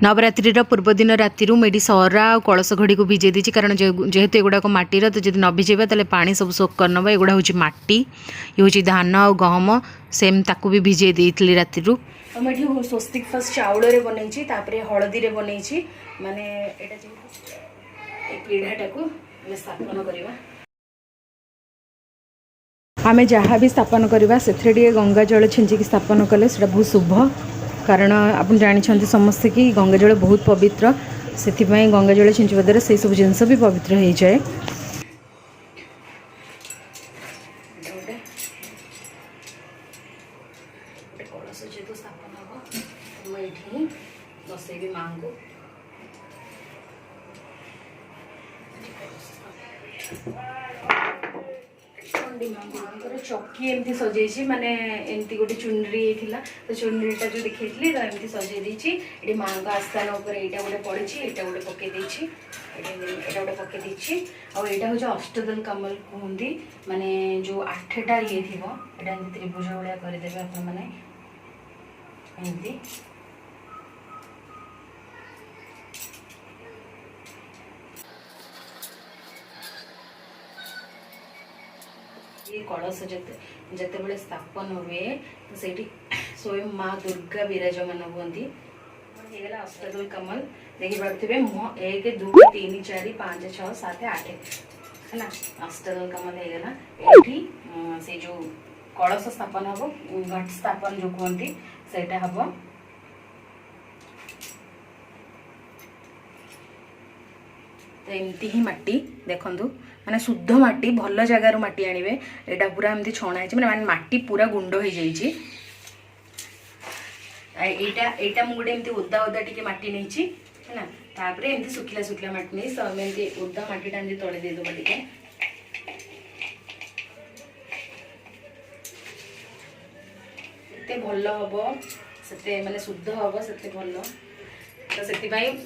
नवरात्रि पूर्व दिन राति मेडी सरा और कलश घड़ी को भिजे दी कारण जेहेतु एगुड़ाक माटीर तो जब न भिजेबा तेल पानी सब सोक कर नवा एगुड़ा हूँ माटी ये हूँ धान और गहम सेम ताकू भी भिजे देती राति मुझे स्वस्तिक फर्स्ट चाउल बनई हलदी बनई माने पीढ़ाटा को स्थापन करवा आमे जहाँ भी स्थापन करवा से गंगा जल छिंचिकी स्थापन कले बहुत शुभ कारण आप जानते समस्ते कि गंगा जल बहुत पवित्र से गंगा जल छिंचवा द्वारा से सब जिनस भी पवित्र हो जाए। कलश जेहेतु स्थापन हम ये बसैबी माँ को चौकी एमती सजे माने एमती गोटे चुनरी थी तो चुनरीटा जो देखी तो एमती सजे ये माँ का आस्थान यहाँ गोटे पड़ी यहाँ गोटे पकई यहाँ गोटे पकई आईटा हूँ अष्टदल कमल कहते माने जो 8टा ये थी यहाँ त्रिभुज भाया करदे आप ये कलश जिते बड़े स्थापन हुए तो से स्वयं माँ दुर्गा विराजमान हमें होगा अष्टदल कमल देखी पारे 1 2 3 4 5 6 7 8 है अष्टदल कमल होगा ये से जो कलश स्थापन हम घट स्थापन जो कहती से हम तो एमती ही माटी देखु माने शुद्ध माटी भल जगार माटी आनिबे एटा पूरा एमती छणा है माने माटी पूरा गुंड हो जाइए एटा मु गोटे एमती ओदा ओदा टिके माटी नहीं है ना तापर एमती सुखिला सुखिला माटी नहीं सब एमती ओदा माटीटा एमती तले दे दबा टिके एते भल हम से माने शुद्ध हम से भल तो से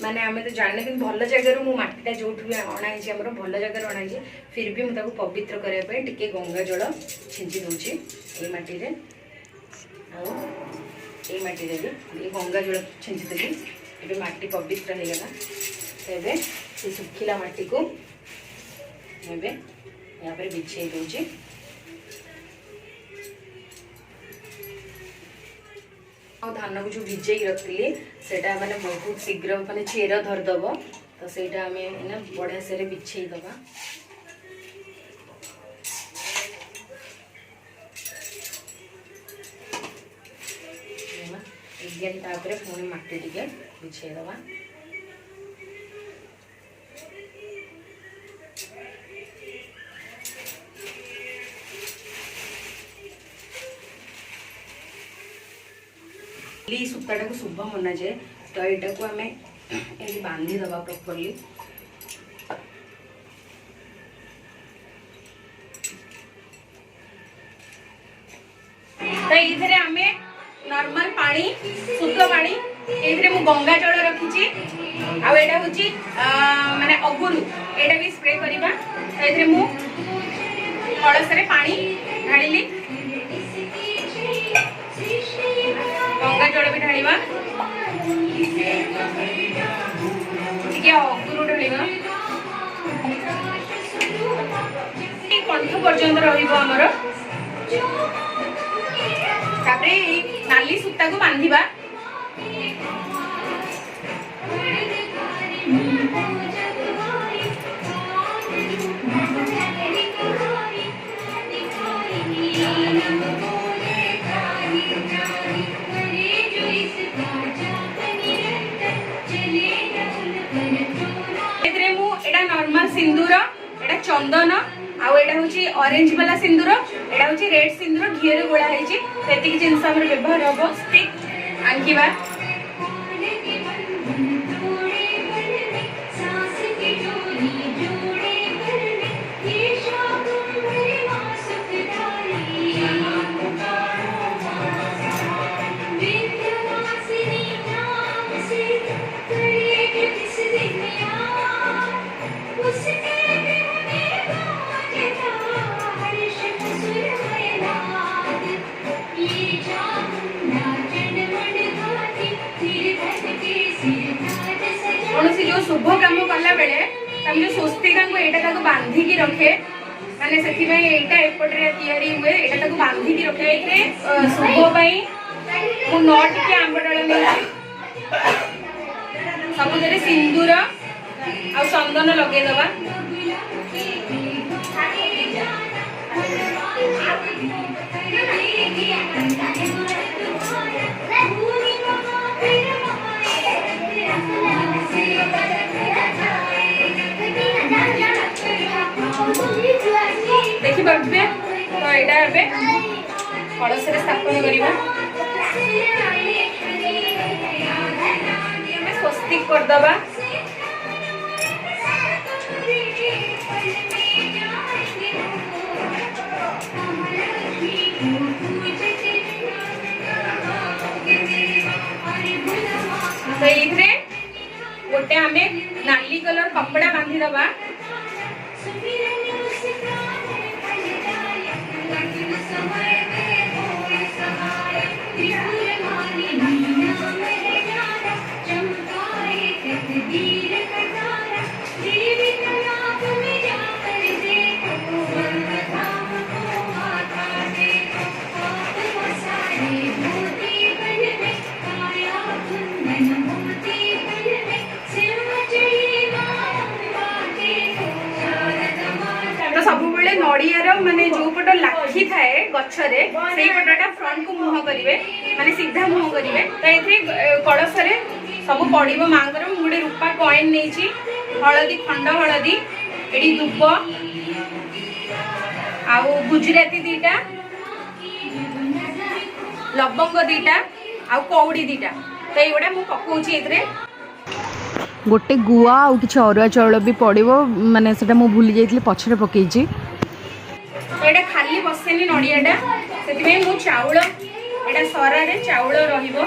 माने आम तो जाने कि भल जगार मु मटीटा जो अणाई आम भल जगार अणाई फिर भी मुझे पवित्र करने टिके गंगा जल छिंची दूची ये मटी ये मटी भी ये गंगा जल छिंची देली ये मटी पवित्र हो गला तेरे से सुखिला मटी को यहाँ पर बिछे दूची धान को जो भिजे रखी से माने बहुत शीघ्र माने चेर धरदब तो सहीटा आम बढ़िया से बिछे दबा पुणी मटी टिके बिछे दबा सूताटा को शुभ मना जाए तो यहाँ को आम ये बांधी दबा प्रॉपर्ली तो ये आम नॉर्मल पानी शुद्ध पानी ये मु गंगा जल रखी आटा हूँ माने अगुरु यहाँ भी स्प्रे करवा तो ये मु कलश पानी ढाली गंगा जल भी ढालिबा अगुरु ढालिबा कंठ पर्यंत रमर नाली सूता को बांधिबा नॉर्मल सिंदूर एटा चंदन आउ एटा होची ऑरेंज वाला सिंदूर एटा होची रेड सिंदूर घी रे गोळा हेची सेतिक जिंस हमर व्यवहार हबो स्टिक आंकीबा Thank you. कौन जो शुभ काम कला बेले जो स्वस्तिका को एटा बांधिकी रखे माने से एपटे तैयारी हुए एटा बांधिकी रखे शुभ मु 9 टी आंब डाल नहीं सबुदे सिंदूर आ चंदन लगे दबा देखि पारे तो यहाँ कलश स्थापन करवा स्वस्तिक करदबा तो ये गोटे आम नाली कलर कपड़ा बांधी दबा नड़ियार माने जो पट लाखी थाए गछरे सेही पटटा फ्रंट को मुह करिवे माने सीधा मुह करिवे त एथि कलश रे सब पड़िबो मांगर मुडे रूपा कॉइन नेची हळदी खंड हळदी एडी धूप आउ गुजराती दीटा लवंग दीटा आउ कौड़ी दीटा तो एगुड़ा मु पकाउची एथरे गोटे गुआ आउ किछ अरुआ चाउल भी पड़िबो माने सेटा मु भूली जाइतली पछरे पकेइची एटा खाली बसेनी नड़ियाटा से मु चाउल एटा सरा रे चाउल रहिबो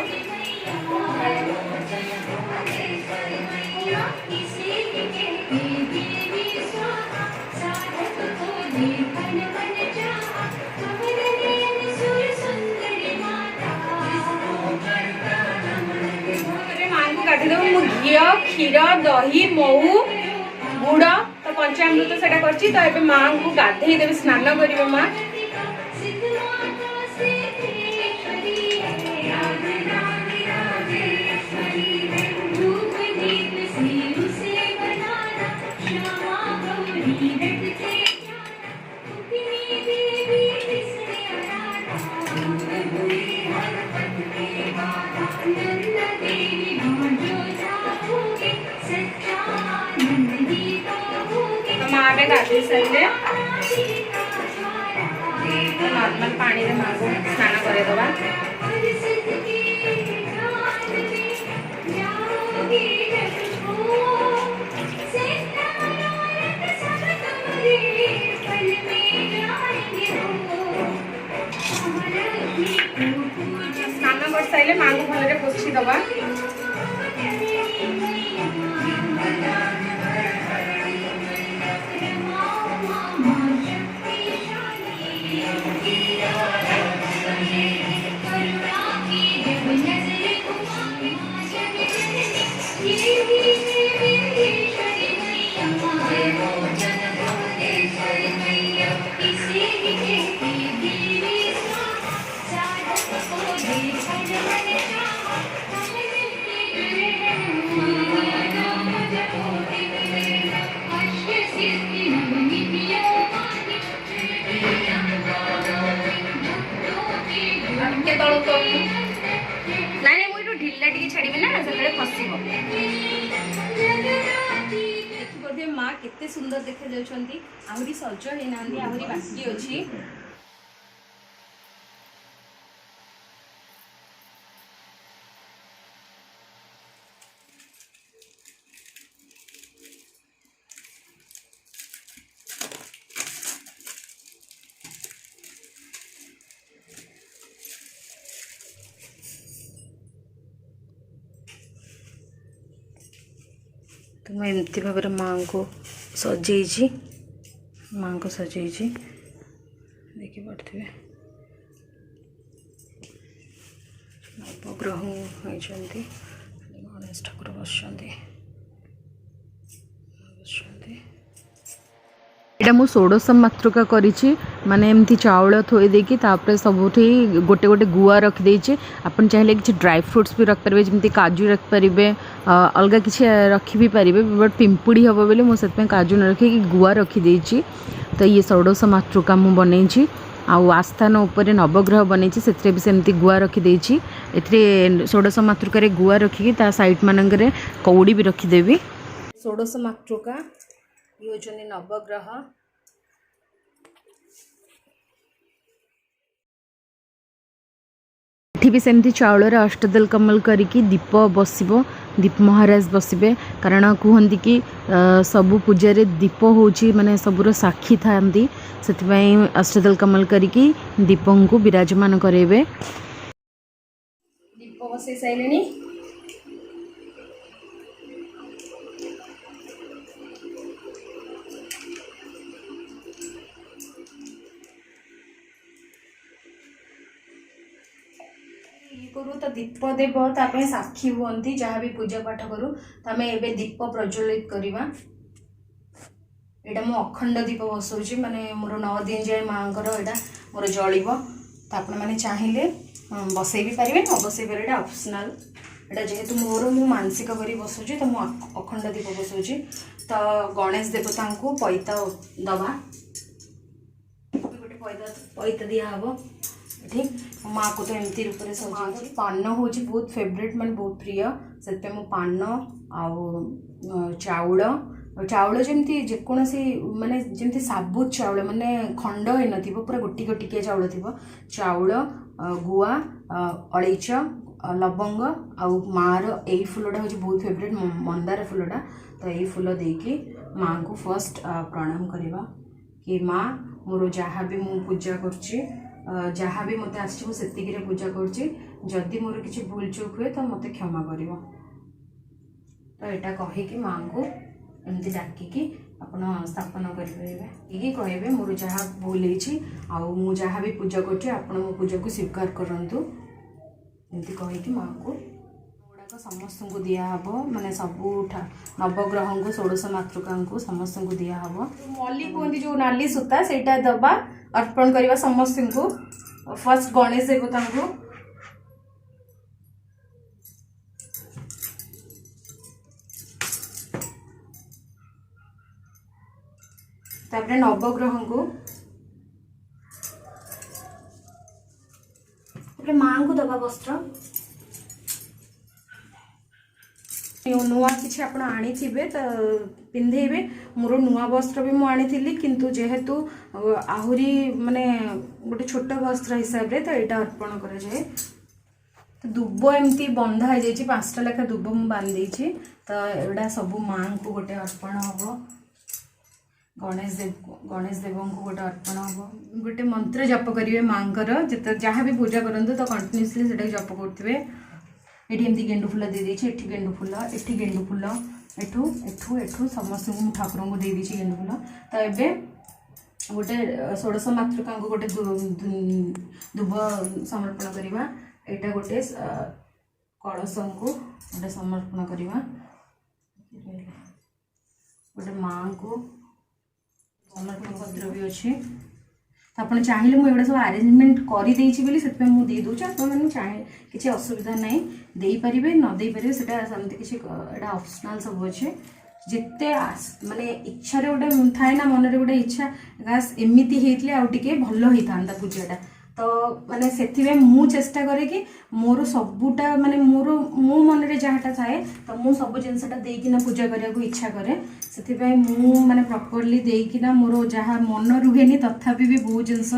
घी क्षीर दही मऊ गुड़ तो पंचामृत से करछि तो एबे मां को गाधेई देबे स्नान करिवे मां गाधे सारे नॉर्मल पानी रे मां को स्नान करे दबा स्नान कर सारे मां को भल पोछी दबा माँ केते सुंदर देखा जाउछंती आहुरी सज हेना आहुरी बाकी अछि तो मैं एमती भाव माँ को सजे माँ को सजे देखी पारे नवग्रह होती गणेश ठाकुर बस ଏଇଟା ମୁଁ ଷୋଡ଼ଶ ମାତୃକା କରିଛି ମାନେ ଏମିତି ଚାଉଳ ଥୋଇ ଦେଇକି ତାପରେ ସବୁଠି ଗୋଟେ ଗୋଟେ ଗୁଆ ରଖିଦେଇଛି। ଆପଣ ଚାହିଁଲେ କିଛି ଡ୍ରାଏ ଫ୍ରୁଟ୍ସ ବି ରଖିପାରିବେ, ଯେମିତି କାଜୁ ରଖିପାରିବେ, ଅଲଗା କିଛି ରଖି ବି ପାରିବେ। ବଟ୍ ପିମ୍ପୁଡ଼ି ହେବ ବୋଲି ମୁଁ ସେଥିପାଇଁ କାଜୁ ନ ରଖିକି ଗୁଆ ରଖିଦେଇଛି। ତ ଇଏ ଷୋଡ଼ଶ ମାତୃକା ମୁଁ ବନେଇଛି। ଆଉ ଆସ୍ଥାନ ଉପରେ ନବଗ୍ରହ ବନେଇଛି, ସେଥିରେ ବି ସେମିତି ଗୁଆ ରଖିଦେଇଛି। ଏଥିରେ ଷୋଡ଼ଶ ମାତୃକାରେ ଗୁଆ ରଖିକି ତା ସାଇଡ଼୍ ମାନଙ୍କରେ କଉଡ଼ି ବି ରଖିଦେବି। ଷୋଡ଼ଶ ମାତୃକା ଇଏ ହେଉଛନ୍ତି ନବଗ୍ରହ। ଏଠି ବି ସେମିତି ଚାଉଳରେ ଅଷ୍ଟଦଲ କମଲ କରିକି ଦୀପ ବସିବ, ଦୀପ ମହାରାଜ ବସିବେ। କାରଣ କୁହନ୍ତି କି ସବୁ ପୂଜାରେ ଦୀପ ହେଉଛି ମାନେ ସବୁର ସାକ୍ଷୀ ଥାଆନ୍ତି, ସେଥିପାଇଁ ଅଷ୍ଟଦଲ କମଲ କରିକି ଦୀପଙ୍କୁ ବିରାଜମାନ କରାଇବେ। ଦୀପ ବସେଇ ସାରିଲେଣି। करू तो दीप देव तापे साक्षी हुअंती जहाँ भी पूजा पाठ करूँ तो आम ए दीप प्रज्वलित करवा। यहाँ मु अखंड दीप बसाऊँगी माने मोर 9 दिन जाए माँ यहाँ मोर जल तो आप चाहिए बसई भी पारे न बसई पारे ऑप्शनल। यहाँ जेहेतु मोर मु मानसिक करी बसाऊँगी तो मुझे अखंड दीप बसाऊँगी। तो गणेश देवता को पैता दबा गोटे पैता दिहब ठीक। माँ को तो एमती रूप से सजाऊँ। पान हूँ बहुत फेवरेट माने बहुत प्रिय से मु पान आउ चाउल जमी जेकोसी माने जमी साबुत चाउल माने खंड हो न पूरा गोटी गोटिकिया चाउल थी चाउल गुआ अलैच लवंग आउ माँ रही फूलटा हूँ बहुत फेवरेट मंदार फूलटा। तो यही फूल देकी माँ को फर्स्ट प्रणाम करवा कि माँ मोर जहाँ भी मु पूजा करुच्ची जहाँ भी मत आसेतिकी पूजा करुच्ची मोर किसी भूल चूक हुए तो मत क्षमा कर। तो यहाँ कहीकि माँ को एमती डाकिकी आपण स्थापन करेंगे कहे मोर जहाँ भूल हो जहाँ भी पूजा कर मो पूजा को स्वीकार करूँ एमती कहीकि माँ को गुड़ाक समस्त को दिहब माने सबू नवग्रह को षोड़श मातृका को समस्त को दिहब। मल्ली कहते जो नाली सूता से दबा अर्पण करवा समस्त को। फर्स्ट गणेश देवता को तापरे नवग्रह को माँ को दबा वस्त्र नुआ किसी आप आनी थे तो पिंधेबे। मोर नुआ वस्त्र भी मुझे किंतु जेहेतु आहरी माने गोटे छोट वस्त्र हिसाब से तो यहाँ अर्पण कर जाए। तो दुब एमती बंधा हो जाए 5टा लेखा दुब मुझे बांधी तो एटा सब माँ को गोटे अर्पण हम। गणेश देव को गोटे अर्पण हम। गोटे मंत्र जप करेंगे माँ जहाँ भी पूजा करते तो कंटिन्यूसली से जप करेंगे। ये एमती गेंडु फूल दे देछे एठी गेंडु फूल एठी गेंडु फूल एठू एठू एठू समस्त को ठाकुर को दे देछे गेंडु फूल। तो एबे गोटे षोड़श मातृका को गोटे दुब समर्पण करवा। एटा गोटे कलश को गोटे समर्पण करवा। गोटे माँ को समर्पण पत्र भी अच्छे। तो आप चाहिए मुझे सब आरेंजमेंट करदे दूँ आप चाहे किसी असुविधा ना दे पारे न दे पारे सेमती किसी ऑप्शनल सब अच्छे जिते माने इच्छा गोटे थाए ना मन गोटे इच्छा गास एमती होते आउ टे भल होता पूजाटा। तो माने से मु चेष्टा करे कि मोर सबूटा माने मोर मो मन रे जहाँटा थाए तो मु सब जिनसटा देकिना पूजा करने को इच्छा करे से मु माने प्रॉपर्ली देकिना मोर जहाँ मन रुहेनी तथापि भी बहुत जिनस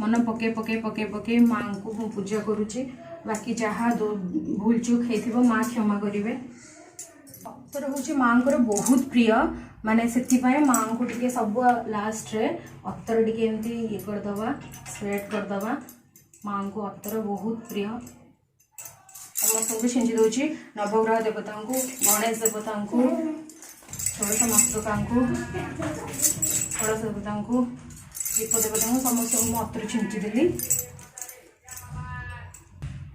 मन पके पके पके पके माँ को मु पूजा करुच्ची। बाकी जहाँ भूल चूक होइथिबो माँ क्षमा करेंगे। अत्तर हूँ माँ को बहुत प्रिय माने से माँ को टिके सब लास्ट रे अत्तर टिके एमती ये करदबा स्प्रेड करदबा। माँ को अत्तर बहुत प्रिय समस्त को छिंची दूची। नवग्रह देवता को गणेश देवता को षोड़श मातृका को षोड़श देवता को दीप देवता को समस्त को अत्तर छिंची देली।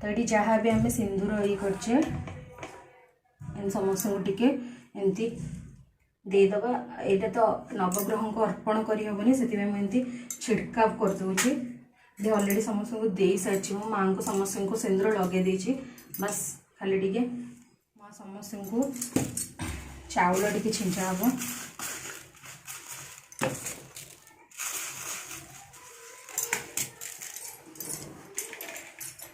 तो ये जहाँ भी आम सिंदूर ये करचे समस्त को टिके एमती देदबा। यहाँ तो नवग्रह को अर्पण करहबनी से मुझे छिड़काव करदे अलरेडी समस्त को दे सारी मो माँ को समस्त को सिंदूर लगे देछि बस खाली टिके माँ समस्त को चाउल टिके छिंचा हम।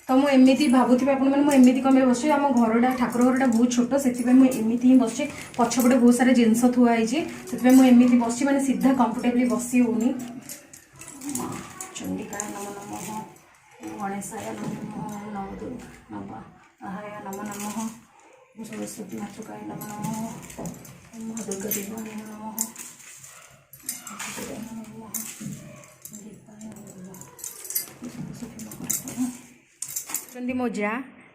तो मुझे भावुथी आपमती कम बस आम घरटा ठाकुर घरटा बहुत छोट से मुझे ही बस पछपटे बहुत सारा जिनस थुआई से मुझे बस मैंने सीधा कंफर्टेबली बसी होनी। चंडिकाय नमो नमः, गणेशाय नमो नमः, नवाय नमो नमः, सरस्वती मातृकाय नमो नमः, दुर्गा देवाय नमः, मो जा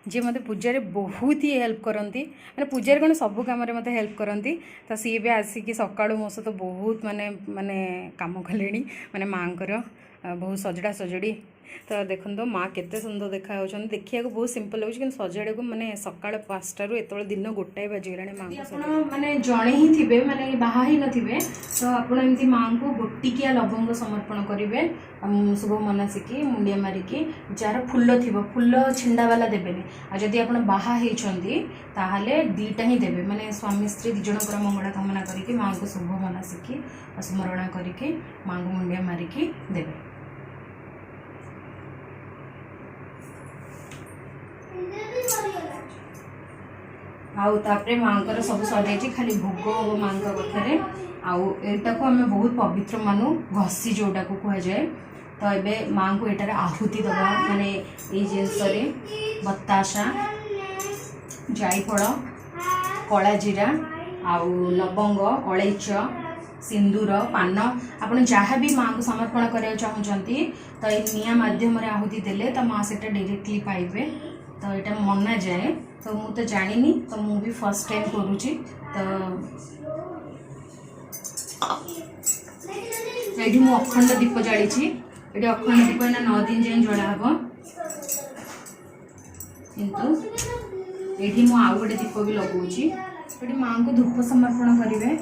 जी मत पूजा बहुत ही हेल्प करती मैंने पूजा कौन सब कम मत हेल्प करती तो सी भी आसिक सका मो सहित बहुत माने माने काम कले माने माँ बहुत सजड़ा सजड़ी तो देखो माँ केते सुंदर देखा देखा बहुत सिंपल लगे कि सजाड़ा को मैंने सका 5टारू एत दिन 1 बाजिगला माँ को मैंने जड़े ही थे मैंने बाहा ही नथिबे तो आप माँ को गोटिकिया लवंग समर्पण करेंगे शुभ मनासिकी मुंडिया मारिकी जार फुल थी फुल छिंडा वाला देवेनि आदि आप बाहा ताहले 2टा ही देवे माने स्वामी स्त्री 2 जनकर मंगला कामना करके माँ को शुभ मनासिकी स्मरण करके माँ को मुंडिया मारिकी देवे। आउ तापरे माँकर सब सजाई खाली भोग हम माँ पाखे आईटा को आम बहुत पवित्र मानु घसी जोटा को कह जाए तो ये माँ को यहाँ आहुति दबा माने ये जिनस बताशा जायफल कला जीरा आउ लवंग अलैच सिंदूर पान आप जहाँ भी माँ को समर्पण करने चाहते तो ये निया माध्यम आहुति देले तो माँ से डायरेक्टली पाइबे तो यहाँ मना जाए तो मु तो जानी तो मु भी फर्स्ट टाइम करुँची तो ये मु अखंड दीप जाली ये अखंड दीप ना 9 दिन जाए जला हम किंतु ये मु आउ गोटे दीप भी लगौची ये माँ को धूप समर्पण करेंगे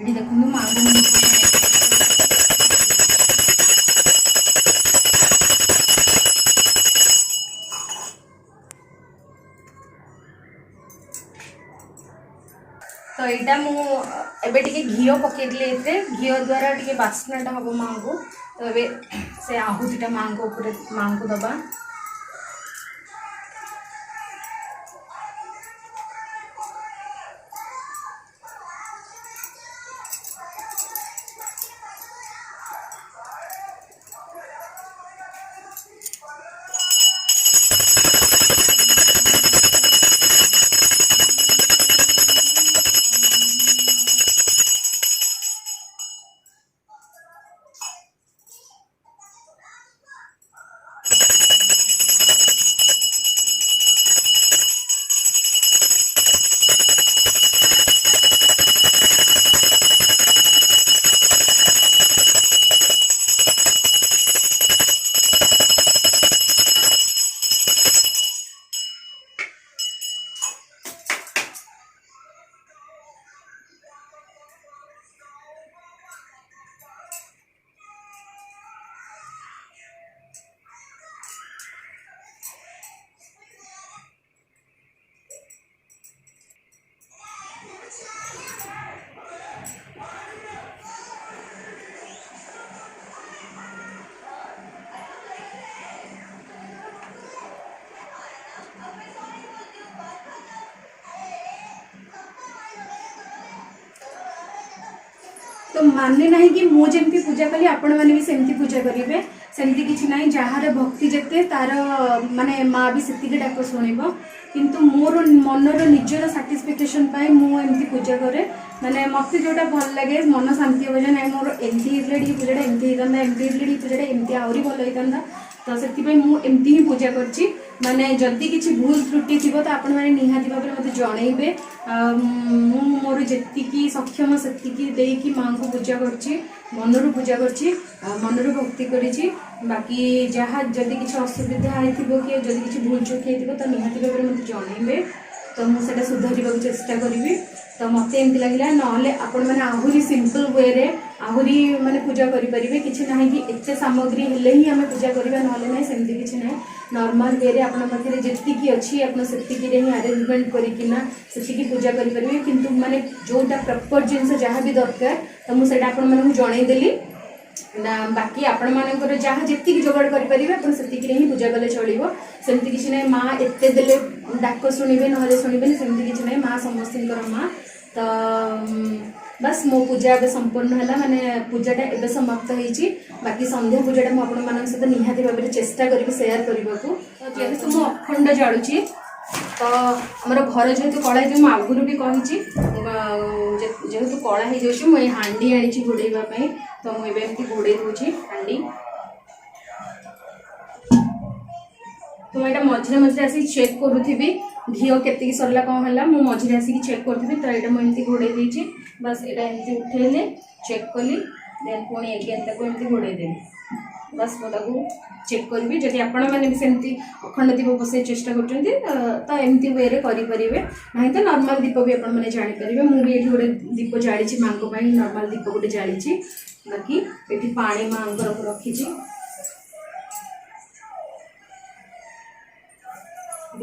ये देखो माँ को तो यहाँ मुझे घी पकईदी घी द्वारा टे बास्नाटा हम माँ को तो ये से आहुतिटा माँ को ऊपर माँ को दबा। तो माने ना कि मुझे पूजा कली आपण मैंने भी सेमती पूजा करेंगे सेमती किसी ना जार भक्ति जिते तार माने माँ भी से डाक शुणव किंतु मोर मनर निजर साटिस्फिकेशन मुझे पूजा करे माने मत जोटा भल लगे मन शांति हो जाए ना मोर एमती पूजाटा एमती एमती पूजाटा एमती आहरी भल होता तो से मुझे ही पूजा करची माने जदि किसी भूल त्रुटि थी तो आपण मैंने निहाती भाव में मत जनइबे मोर जी सक्षम से माँ को पूजा करची मनरू पूजा करची मनरू भक्ति करी बाकी जहाँ जदि किसी असुविधा होती कि जदि किसी भूल चूक होती तो निहाती भाव में मत जनइबे। तो मुझे सुधार चेष्टा करी। तो मत एमती लगे ना आपण मैंने आहरी सिंपल वे रे आहरी माने पूजा करें कि ना कि एत सामग्री हेले ही आम पूजा करवा ना ना सेमती किसी ना नॉर्मल वे रे आपण पाखे जी अच्छी आप से ही अरेंजमेंट करना से पूजा करेंगे किंतु माने जोटा प्रॉपर जिनस जहाँ भी दरकार तो मुझे आपण मानक जनईदेली ना बाकी आपण मानकर जहाँ जी जोगाड़ करेंगे आप ही पूजा कले चलो सेमती किसी ना माँ एत देले डाक शुणे ना शुणे सेमती किसी ना माँ समस्त माँ। तो बस मो पूजा ए संपूर्ण है माने पूजाटा ए समाप्त होती बाकी संध्या पूजाटा मुझे मान सहित निहाती भाव में चेष्टा करी सेयार करने को। तो जेहेतु मुझे अखंड जालुची तो आमर घर जेहेतु कला है मुझे आगुरी भी कही जेहेतु कला हो जाए हांडी आनी घोड़ाई तो मुझे एमती घोड़े दूसरी हांडी। तो यहाँ मझे मझे आसिक चेक करूथी घीओ केतिकी सरला कौन है मुझे मझे आसिक चेक करी तो यहाँ मुझे घोड़े देती बस यहाँ एमती उठेले चेक कली देन पुणी एगेन ताको एमती घोड़े देली बस मुझे चेक करी जदि आपण मैंने सेमती अखंड दीप बसई चेष्टा कर एमती वे करेंगे ना तो नॉर्मल दीप भी आपण मैंने जापर मुझे ये गोटे दीप जाली माँ को नॉर्मल दीप गोटे जाली बाकी ये पानी माँ रखी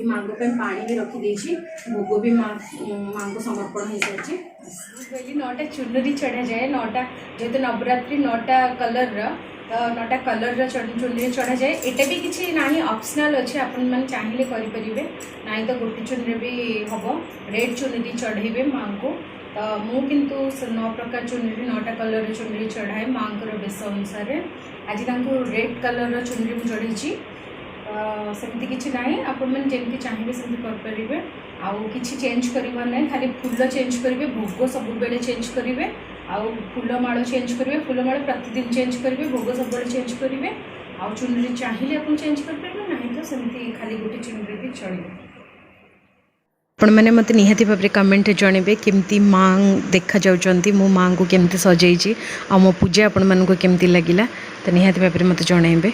माँ को पानी भी रखी भोग भी माँ को समर्पण हो सारी। कहली 9टा चुनरी चढ़ा जाए 9टा जेहतु नवरात्रि 9टा कलर तो 9टा कलर चुनरी चढ़ा जाए एटा भी किसी ना ऑप्शनल अच्छे आपण मैंने चाहिए करेंगे ना तो गोटे चुनरी भी हम रेड चुनरी चढ़ेबे माँ को। तो मु किंतु 9 प्रकार चुनरी 9टा कलर चुनरी चढ़ाए माँ को बेश अनुसार आज रेड कलर चुनरी मुझे चढ़ी सेमती किसी ना आपण मैंने जमी चाहिए सेमती करेंगे आउ कि चेंज करना ना खाली फूल चेंज करेंगे भोग सब बेले चेंज करेंगे आउ फूलमाल चेंज करेंगे फूलमाल प्रतिदिन चेंज करेंगे भोग सब बेले चेंज करेंगे आउ चुनरी चाहिए आप चेंज करेंगे ना तो सेमती खाली गोटे चुनरी भी चलिए। आपण मैंने मत निहाती भाव में कमेंट जनइबे केमती माँ देखा जाउचंती मो माँ को केमती सजाई आ मो पूजा आपण मानक केमती लगिला तो निहाती भाव में मत जनइबे।